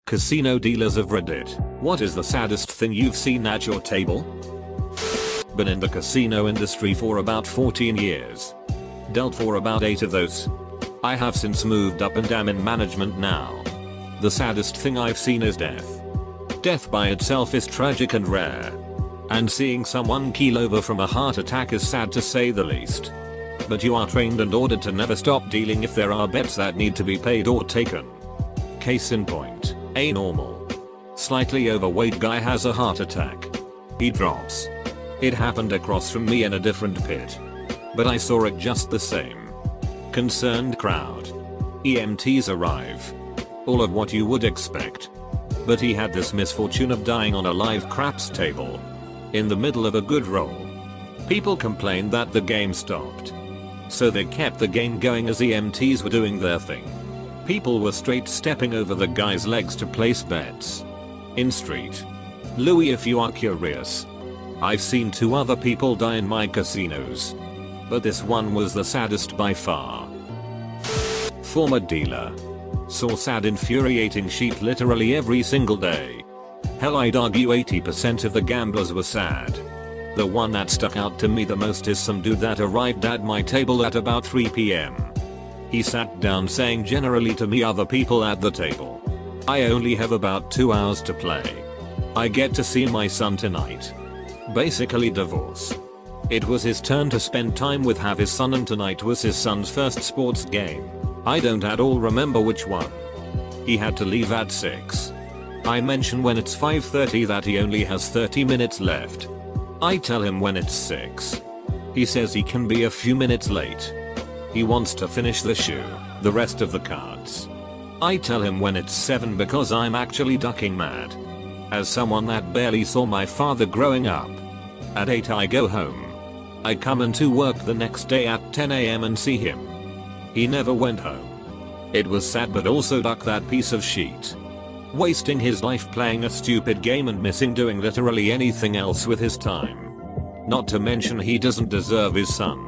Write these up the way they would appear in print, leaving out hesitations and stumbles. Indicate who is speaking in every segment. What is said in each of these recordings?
Speaker 1: Casino dealers of Reddit, what is the saddest thing you've seen at your table? Been in the casino industry for about 14 years. Dealt for about 8 of those. I have since moved up and am in management now. The saddest thing I've seen is death. Death by itself is tragic and rare. And seeing someone keel over from a heart attack is sad to say the least. But you are trained and ordered to never stop dealing if there are bets that need to be paid or taken. Case in point, a normal, slightly overweight guy has a heart attack. He drops. It happened across from me in a different pit. But I saw it just the same. Concerned crowd. EMTs arrive. All of what you would expect. But he had this misfortune of dying on a live craps table. In the middle of a good roll. People complained that the game stopped. So they kept the game going as EMTs were doing their thing. People were straight stepping over the guy's legs to place bets. In Street Louis, if you are curious. I've seen 2 other people die in my casinos. But this one was the saddest by far. Former dealer. Saw sad infuriating sheet literally every single day. Hell, I'd argue 80% of the gamblers were sad. The one that stuck out to me the most is some dude that arrived at my table at about 3 PM. He sat down saying generally to me, other people at the table, I only have about 2 hours to play. I get to see my son tonight. Basically divorce. It was his turn to spend time with his son, and tonight was his son's first sports game. I don't at all remember which one. He had to leave at 6. I mention when it's 5:30 that he only has 30 minutes left. I tell him when it's 6. He says he can be a few minutes late. He wants to finish the shoe, the rest of the cards. I tell him when it's 7 because I'm actually ducking mad. As someone that barely saw my father growing up. At 8 I go home. I come into work the next day at 10 AM and see him. He never went home. It was sad, but also duck that piece of shit. Wasting his life playing a stupid game and missing doing literally anything else with his time. Not to mention he doesn't deserve his son.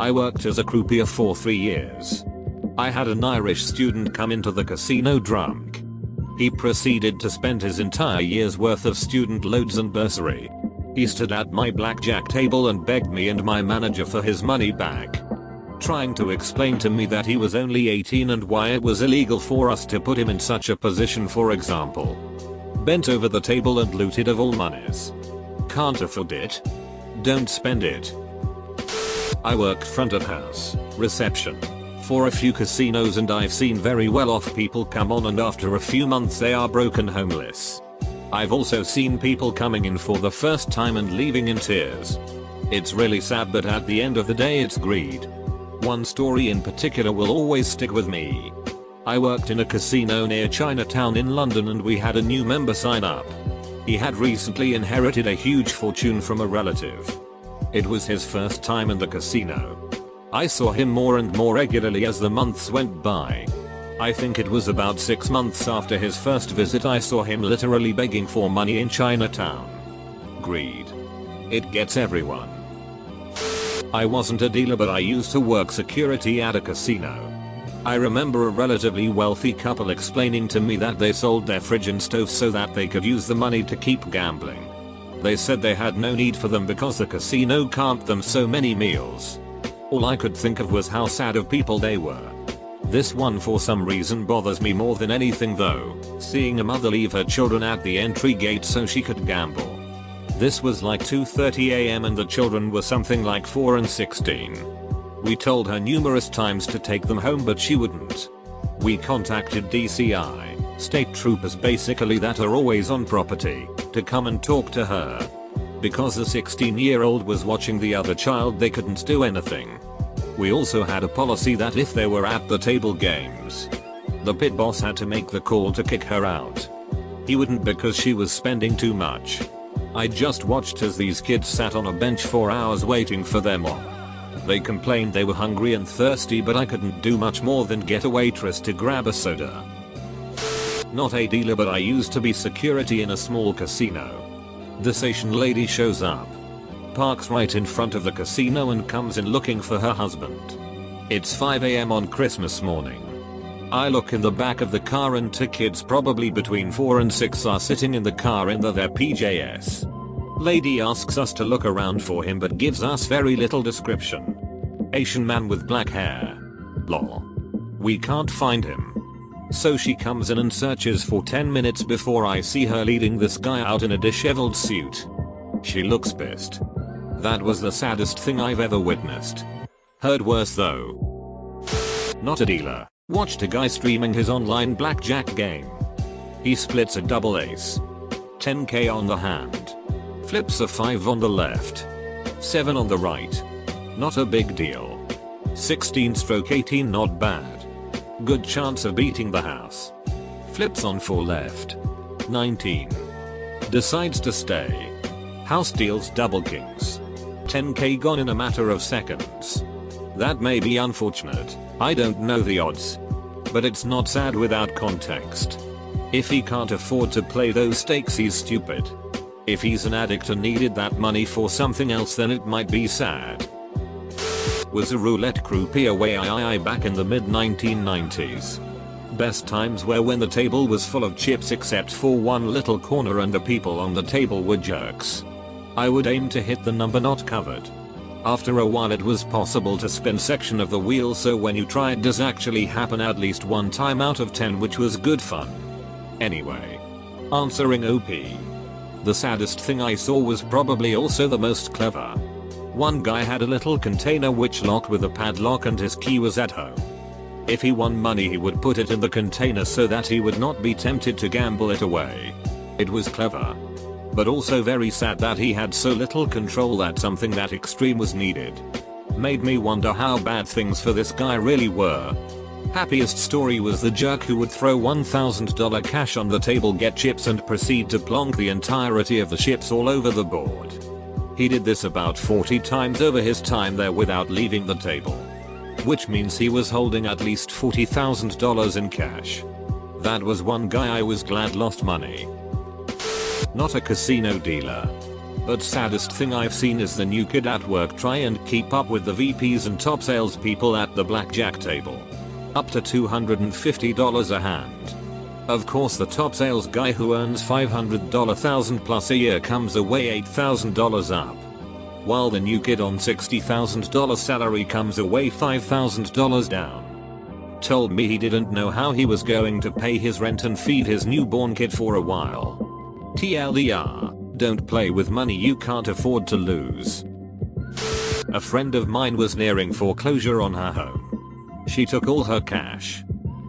Speaker 1: I worked as a croupier for 3 years. I had an Irish student come into the casino drunk. He proceeded to spend his entire year's worth of student loans and bursary. He stood at my blackjack table and begged me and my manager for his money back. Trying to explain to me that he was only 18 and why it was illegal for us to put him in such a position, for example. Bent over the table and looted of all monies. Can't afford it? Don't spend it. I worked front of house, reception, for a few casinos, and I've seen very well off people come on and after a few months they are broken homeless. I've also seen people coming in for the first time and leaving in tears. It's really sad, but at the end of the day it's greed. One story in particular will always stick with me. I worked in a casino near Chinatown in London and we had a new member sign up. He had recently inherited a huge fortune from a relative. It was his first time in the casino. I saw him more and more regularly as the months went by. I think it was about 6 months after his first visit I saw him literally begging for money in Chinatown. Greed. It gets everyone. I wasn't a dealer, but I used to work security at a casino. I remember a relatively wealthy couple explaining to me that they sold their fridge and stove so that they could use the money to keep gambling. They said they had no need for them because the casino camped them so many meals. All I could think of was how sad of people they were. This one for some reason bothers me more than anything though, seeing a mother leave her children at the entry gate so she could gamble. This was like 2:30 AM and the children were something like 4 and 16. We told her numerous times to take them home but she wouldn't. We contacted DCI, state troopers basically that are always on property, to come and talk to her. Because the 16-year-old was watching the other child they couldn't do anything. We also had a policy that if they were at the table games, the pit boss had to make the call to kick her out. He wouldn't because she was spending too much. I just watched as these kids sat on a bench for hours waiting for their mom. They complained they were hungry and thirsty, but I couldn't do much more than get a waitress to grab a soda. Not a dealer, but I used to be security in a small casino. This Asian lady shows up, parks right in front of the casino and comes in looking for her husband. It's 5 AM on Christmas morning. I look in the back of the car and two kids probably between 4 and 6 are sitting in the car in their PJs. Lady asks us to look around for him but gives us very little description. Asian man with black hair. Lol. We can't find him. So she comes in and searches for 10 minutes before I see her leading this guy out in a disheveled suit. She looks pissed. That was the saddest thing I've ever witnessed. Heard worse though. Not a dealer. Watched a guy streaming his online blackjack game. He splits a double ace. 10k on the hand. Flips a 5 on the left. 7 on the right. Not a big deal. 16/18 not bad. Good chance of beating the house. Flips on 4 left. 19. Decides to stay. House deals double kings. 10k gone in a matter of seconds. That may be unfortunate. I don't know the odds. But it's not sad without context. If he can't afford to play those stakes, he's stupid. If he's an addict and needed that money for something else, then it might be sad. Was a roulette croupier way back in the mid 1990s. Best times were when the table was full of chips except for one little corner and the people on the table were jerks. I would aim to hit the number not covered. After a while it was possible to spin section of the wheel, so when you try it does actually happen at least one time out of 10, which was good fun. Anyway. Answering OP. The saddest thing I saw was probably also the most clever. One guy had a little container which locked with a padlock and his key was at home. If he won money he would put it in the container so that he would not be tempted to gamble it away. It was clever. But also very sad that he had so little control that something that extreme was needed. Made me wonder how bad things for this guy really were. Happiest story was the jerk who would throw $1,000 cash on the table, get chips and proceed to plonk the entirety of the chips all over the board. He did this about 40 times over his time there without leaving the table. Which means he was holding at least $40,000 in cash. That was one guy I was glad lost money. Not a casino dealer. But saddest thing I've seen is the new kid at work try and keep up with the VPs and top salespeople at the blackjack table. Up to $250 a hand. Of course the top sales guy who earns $500,000 plus a year comes away $8,000 up. While the new kid on $60,000 salary comes away $5,000 down. Told me he didn't know how he was going to pay his rent and feed his newborn kid for a while. TLDR, don't play with money you can't afford to lose. A friend of mine was nearing foreclosure on her home. She took all her cash,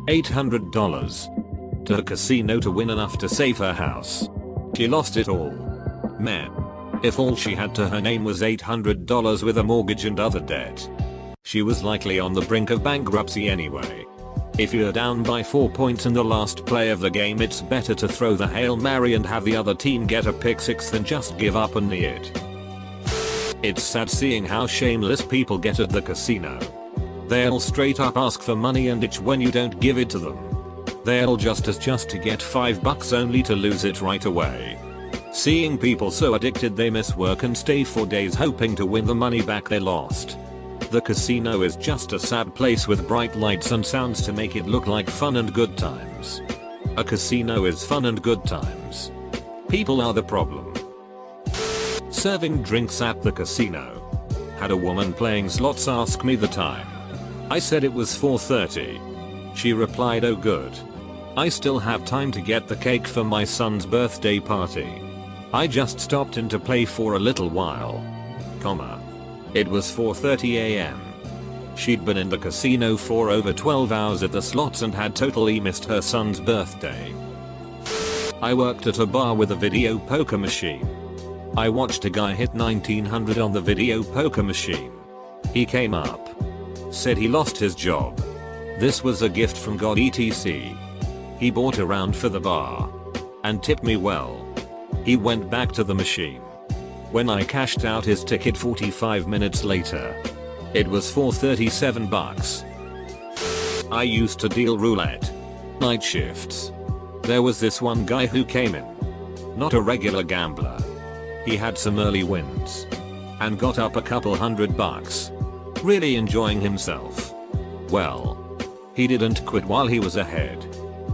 Speaker 1: $800, to a casino to win enough to save her house. She lost it all. Man. If all she had to her name was $800 with a mortgage and other debt. She was likely on the brink of bankruptcy anyway. If you're down by 4 points in the last play of the game, it's better to throw the Hail Mary and have the other team get a pick six than just give up and knee it. It's sad seeing how shameless people get at the casino. They'll straight up ask for money and itch when you don't give it to them. They'll just to get $5 only to lose it right away. Seeing people so addicted they miss work and stay for days hoping to win the money back they lost. The casino is just a sad place with bright lights and sounds to make it look like fun and good times. A casino is fun and good times. People are the problem. Serving drinks at the casino. Had a woman playing slots ask me the time. I said it was 4:30. She replied, "Oh good. I still have time to get the cake for my son's birthday party. I just stopped in to play for a little while." It was 4:30 AM. She'd been in the casino for over 12 hours at the slots and had totally missed her son's birthday. I worked at a bar with a video poker machine. I watched a guy hit 1900 on the video poker machine. He came up. Said he lost his job. This was a gift from God etc. He bought a round for the bar. And tipped me well. He went back to the machine. When I cashed out his ticket 45 minutes later, it was $437. I used to deal roulette. Night shifts. There was this one guy who came in. Not a regular gambler. He had some early wins. And got up a couple $100. Really enjoying himself. Well. He didn't quit while he was ahead.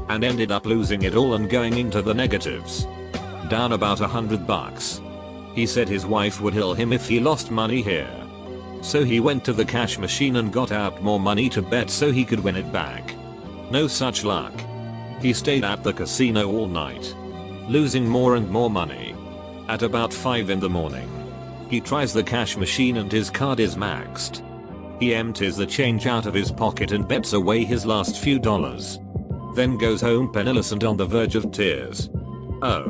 Speaker 1: And ended up losing it all and going into the negatives. Down about $100. He said his wife would kill him if he lost money here. So he went to the cash machine and got out more money to bet so he could win it back. No such luck. He stayed at the casino all night, losing more and more money. At about 5 in the morning, he tries the cash machine and his card is maxed. He empties the change out of his pocket and bets away his last few dollars. Then goes home penniless and on the verge of tears. Oh.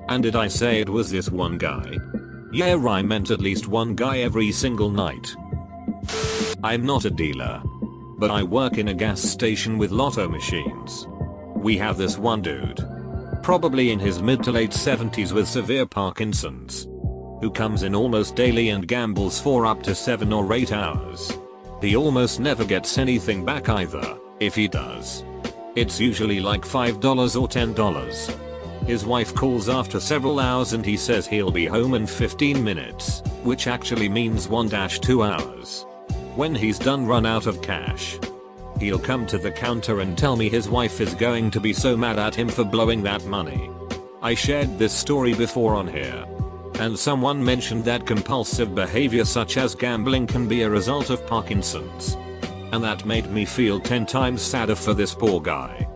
Speaker 1: And did I say it was this one guy? Yeah, I meant at least one guy every single night. I'm not a dealer, but I work in a gas station with lotto machines. We have this one dude, probably in his mid to late 70s with severe Parkinson's, who comes in almost daily and gambles for up to 7 or 8 hours. He almost never gets anything back either. If he does, it's usually like $5 or $10. His wife calls after several hours and he says he'll be home in 15 minutes, which actually means 1-2 hours. When he's done run out of cash, he'll come to the counter and tell me his wife is going to be so mad at him for blowing that money. I shared this story before on here, and someone mentioned that compulsive behavior such as gambling can be a result of Parkinson's. And that made me feel 10 times sadder for this poor guy.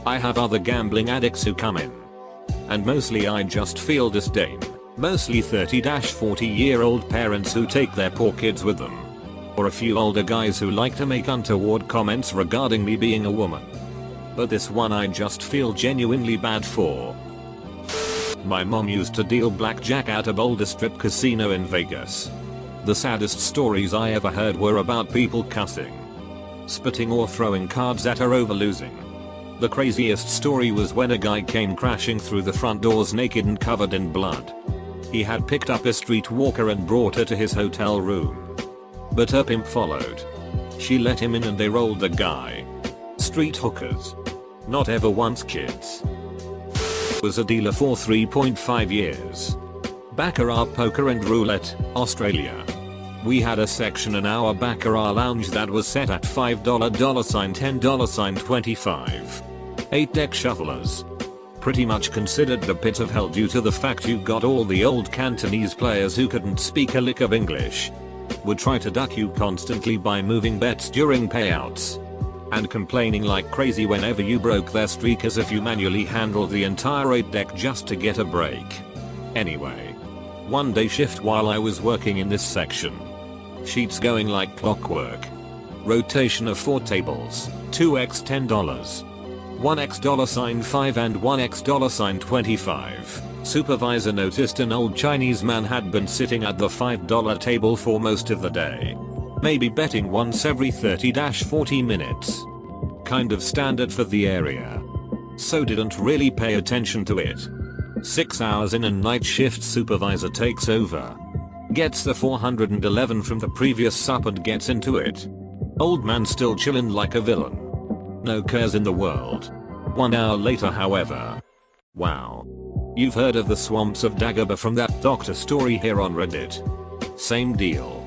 Speaker 1: I have other gambling addicts who come in, and mostly I just feel disdain. Mostly 30-40-year-old parents who take their poor kids with them. Or a few older guys who like to make untoward comments regarding me being a woman. But this one I just feel genuinely bad for. My mom used to deal blackjack at a Boulder Strip casino in Vegas. The saddest stories I ever heard were about people cussing, spitting or throwing cards at her over losing. The craziest story was when a guy came crashing through the front doors naked and covered in blood. He had picked up a streetwalker and brought her to his hotel room, but her pimp followed. She let him in and they rolled the guy. Street hookers. Not ever once kids. Was a dealer for 3.5 years. Baccarat, poker and roulette, Australia. We had a section in our Baccarat lounge that was set at $5, $10, $25. 8-deck shufflers. Pretty much considered the pit of hell due to the fact you got all the old Cantonese players who couldn't speak a lick of English, would try to duck you constantly by moving bets during payouts, and complaining like crazy whenever you broke their streak as if you manually handled the entire 8-deck just to get a break. Anyway, one day shift while I was working in this section, sheets going like clockwork. Rotation of 4 tables, 2x $10, 1x $5 and 1x $25. Supervisor noticed an old Chinese man had been sitting at the $5 table for most of the day. Maybe betting once every 30-40 minutes. Kind of standard for the area. So didn't really pay attention to it. 6 hours in and night shift supervisor takes over. Gets the 411 from the previous sup and gets into it. Old man still chillin' like a villain. No cares in the world. 1 hour later however. Wow. You've heard of the swamps of Dagobah from that doctor story here on Reddit. Same deal.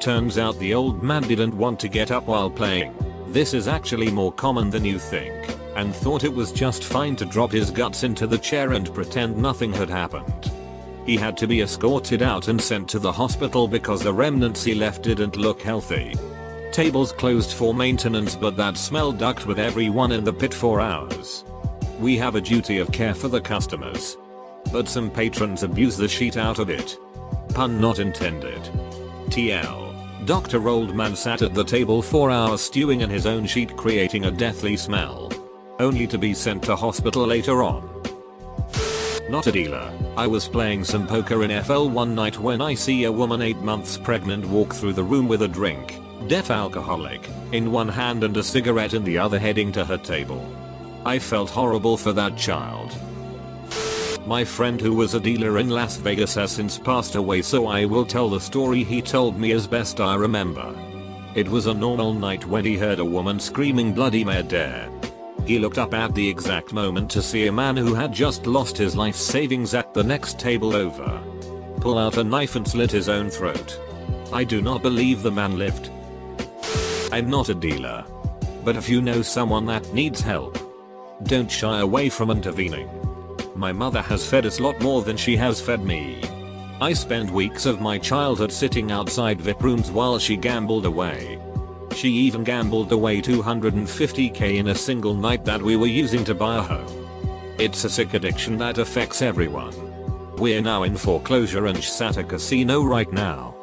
Speaker 1: Turns out the old man didn't want to get up while playing. This is actually more common than you think, and thought it was just fine to drop his guts into the chair and pretend nothing had happened. He had to be escorted out and sent to the hospital because the remnants he left didn't look healthy. Tables closed for maintenance, but that smell ducked with everyone in the pit for hours. We have a duty of care for the customers, but some patrons abuse the shit out of it. Pun not intended. TL. Dr. Old Man sat at the table for hours stewing in his own sheet, creating a deathly smell, only to be sent to hospital later on. Not a dealer. I was playing some poker in FL one night when I see a woman 8 months pregnant walk through the room with a drink, deaf alcoholic, in one hand and a cigarette in the other heading to her table. I felt horrible for that child. My friend who was a dealer in Las Vegas has since passed away, so I will tell the story he told me as best I remember. It was a normal night when he heard a woman screaming bloody murder. He looked up at the exact moment to see a man who had just lost his life savings at the next table over pull out a knife and slit his own throat. I do not believe the man lived. I'm not a dealer, But if you know someone that needs help, don't shy away from intervening. My mother has fed us a lot more than she has fed me. I spent weeks of my childhood sitting outside VIP rooms while she gambled away. She even gambled away $250k in a single night that we were using to buy a home. It's a sick addiction that affects everyone. We're now in foreclosure and she's at a casino right now.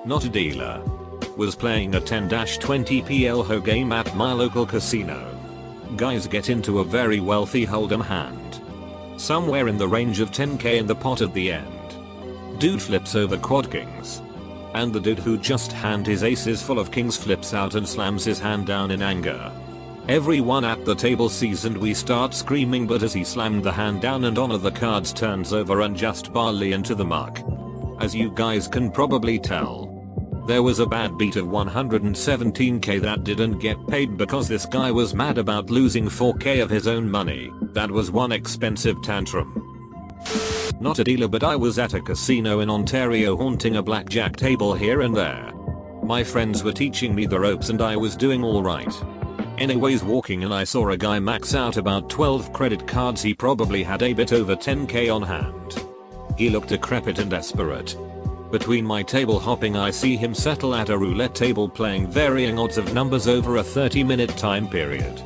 Speaker 1: Not a dealer. Was playing a 10-20 PL game at my local casino. Guys get into a very wealthy hold'em hand. Somewhere in the range of 10k in the pot at the end. Dude flips over quad kings. And the dude who just hand his aces full of kings flips out and slams his hand down in anger. Everyone at the table sees and we start screaming, but as he slammed the hand down and one of the cards turns over and just barely into the muck. As you guys can probably tell, there was a bad beat of 117k that didn't get paid because this guy was mad about losing 4k of his own money. That was one expensive tantrum. Not a dealer, but I was at a casino in Ontario haunting a blackjack table here and there. My friends were teaching me the ropes and I was doing alright. Anyways, walking and I saw a guy max out about 12 credit cards. He probably had a bit over 10k on hand. He looked decrepit and desperate. Between my table hopping, I see him settle at a roulette table playing varying odds of numbers over a 30-minute time period.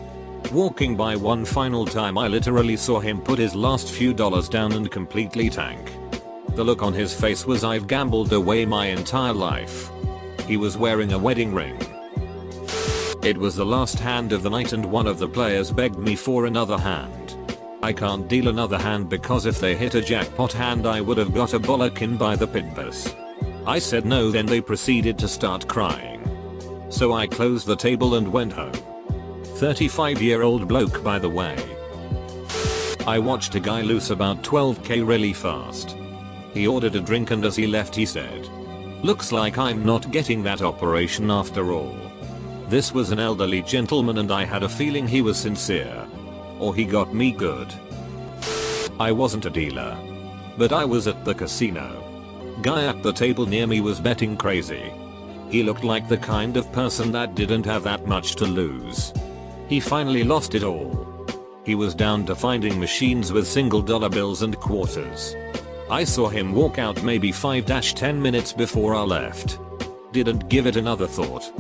Speaker 1: Walking by one final time, I literally saw him put his last few dollars down and completely tank. The look on his face was, I've gambled away my entire life. He was wearing a wedding ring. It was the last hand of the night and one of the players begged me for another hand. I can't deal another hand because if they hit a jackpot hand I would have got a bollocking by the pitbus. I said no, then they proceeded to start crying. So I closed the table and went home. 35-year-old bloke, by the way. I watched a guy lose about 12k really fast. He ordered a drink and as he left he said, "Looks like I'm not getting that operation after all." This was an elderly gentleman and I had a feeling he was sincere. Or he got me good. I wasn't a dealer. But I was at the casino. Guy at the table near me was betting crazy. He looked like the kind of person that didn't have that much to lose. He finally lost it all. He was down to finding machines with single dollar bills and quarters. I saw him walk out maybe 5-10 minutes before I left. Didn't give it another thought.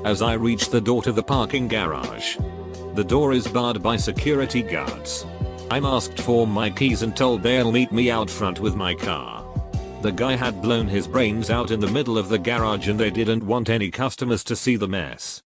Speaker 1: As I reached the door to the parking garage, the door is barred by security guards. I'm asked for my keys and told they'll meet me out front with my car. The guy had blown his brains out in the middle of the garage and they didn't want any customers to see the mess.